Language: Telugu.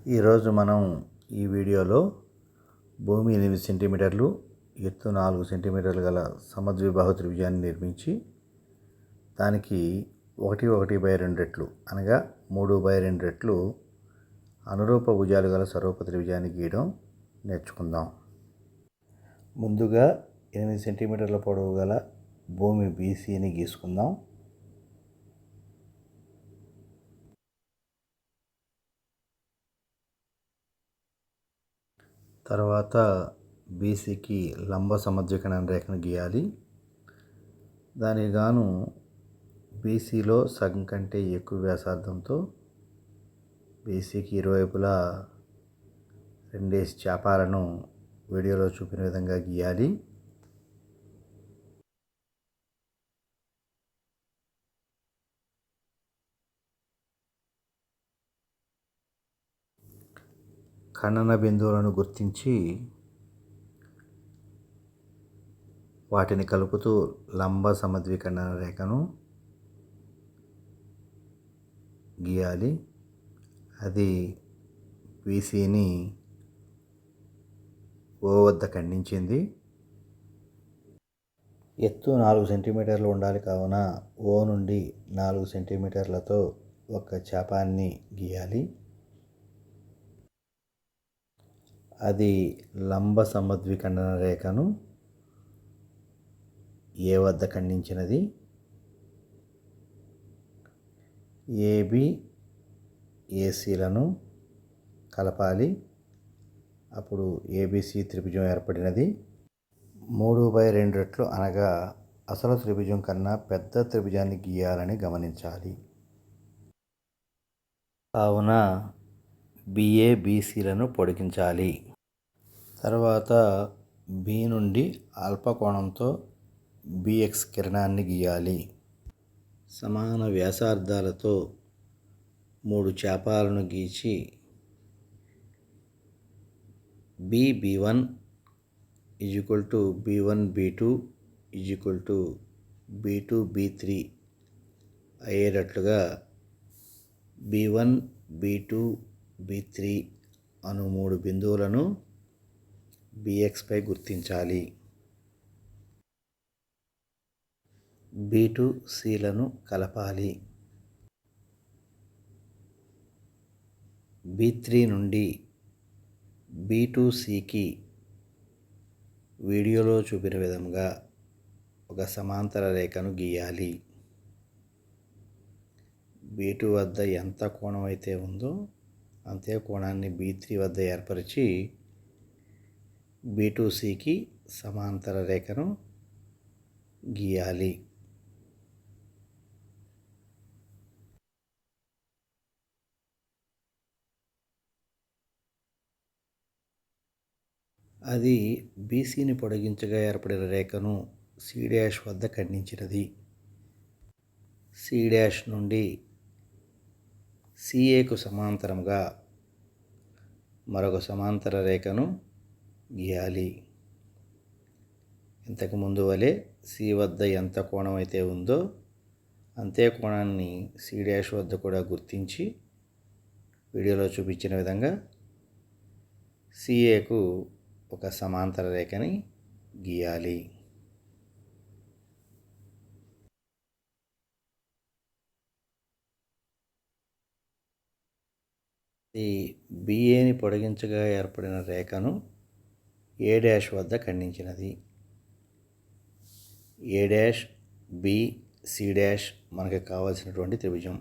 ఈరోజు మనం ఈ వీడియోలో భూమి 8 సెంటీమీటర్లు ఎత్తు 4 సెంటీమీటర్లు గల సమద్విబాహు త్రిభుజాన్ని నిర్మించి దానికి 1/2 రెట్లు అనగా 3/2 రెట్లు అనురూప భుజాలు గల స్వరూప త్రిభుజాన్ని గీయడం నేర్చుకుందాం. ముందుగా 8 సెంటీమీటర్ల పొడవు గల భూమి BCని గీసుకుందాం. తర్వాత BCకి లంబ సమద్వికరణ రేఖను గీయాలి. దానికి గాను BCలో సగం కంటే ఎక్కువ వ్యాసార్థంతో BCకి ఇరువైపులా 2 చాపాలను వీడియోలో చూపిన విధంగా గీయాలి. ఖండన బిందువులను గుర్తించి వాటిని కలుపుతూ లంబ సమద్వికరణ రేఖను గీయాలి. అది BCని O వద్ద ఖండించింది. ఎత్తు 4 సెంటీమీటర్లు ఉండాలి కావున O నుండి 4 సెంటీమీటర్లతో ఒక చాపాన్ని గీయాలి. అది లంబ సమద్వికరణ రేఖను A వద్ద ఖండించినది. AB ACలను కలపాలి. అప్పుడు ABC త్రిభుజం ఏర్పడినది. 3/2 రెట్లు అనగా అసలు త్రిభుజం కన్నా పెద్ద త్రిభుజాన్ని గీయాలని గమనించాలి. కావున BA BCలను పొడిగించాలి. తర్వాత B నుండి ఆల్ఫా కోణంతో BX కిరణాన్ని గీయాలి. సమాన వ్యాసార్థాలతో 3 చాపాలను గీచి B1 B1 B2 B2 B3 అయ్యేటట్లుగా B1 B2 B3 అను 3 బిందువులను BX పై గుర్తించాలి. B2 Cలను కలపాలి. B3 నుండి B2 Cకి వీడియోలో చూపిన విధంగా ఒక సమాంతర రేఖను గీయాలి. B2 వద్ద ఎంత కోణం అయితే ఉందో అంతే కోణాన్ని B3 వద్ద ఏర్పరిచి B2 Cకి సమాంతర రేఖను గీయాలి. అది BCని పొడిగించగా ఏర్పడిన రేఖను C' వద్ద ఖండించినది. C' నుండి CAకు సమాంతరంగా మరొక సమాంతర రేఖను గీయాలి. ఇంతకుముందు వలె C వద్ద ఎంత కోణం అయితే ఉందో అంతే కోణాన్ని C' వద్ద కూడా గుర్తించి వీడియోలో చూపించిన విధంగా CAకు ఒక సమాంతర రేఖని గీయాలి. ఈ BAని పొడిగించగా ఏర్పడిన రేఖను A' వద్ద ఖండించినది. A' B C' మనకు కావలసినటువంటి త్రిభుజం.